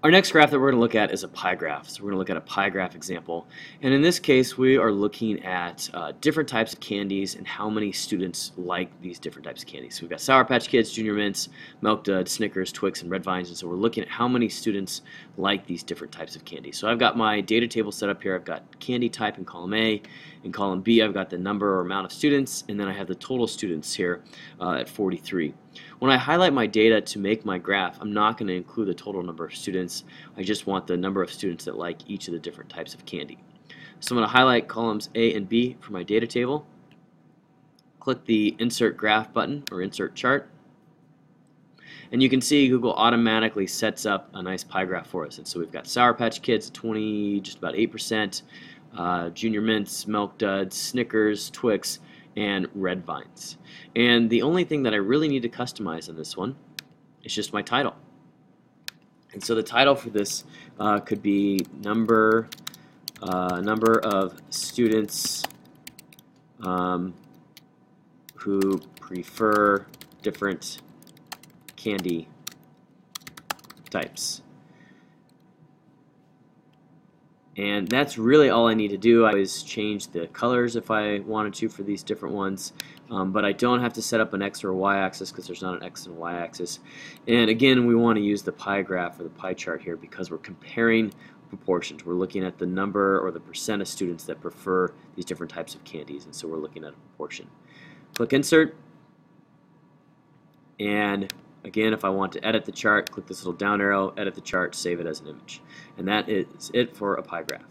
Our next graph that we're going to look at is a pie graph. So we're going to look at a pie graph example. And in this case, we are looking at different types of candies and how many students like these different types of candies. So we've got Sour Patch Kids, Junior Mints, Milk Duds, Snickers, Twix, and Red Vines. And so we're looking at how many students like these different types of candies. So I've got my data table set up here. I've got candy type in column A. In column B, I've got the number or amount of students. And then I have the total students here at 43. When I highlight my data to make my graph, I'm not going to include the total number of students. I just want the number of students that like each of the different types of candy. So I'm going to highlight columns A and B for my data table. Click the Insert Graph button or Insert Chart. And you can see Google automatically sets up a nice pie graph for us. And so we've got Sour Patch Kids at 20, just about 8%, Junior Mints, Milk Duds, Snickers, Twix, and Red Vines. And the only thing that I really need to customize on this one is just my title. And so the title for this could be number of students who prefer different candy types. And that's really all I need to do. I always change the colors if I wanted to for these different ones, but I don't have to set up an X or a Y axis because there's not an X and Y axis. And again, we want to use the pie graph or the pie chart here because we're comparing proportions. We're looking at the number or the percent of students that prefer these different types of candies, and so we're looking at a proportion. Click Insert, and again, if I want to edit the chart, click this little down arrow, edit the chart, save it as an image. And that is it for a pie graph.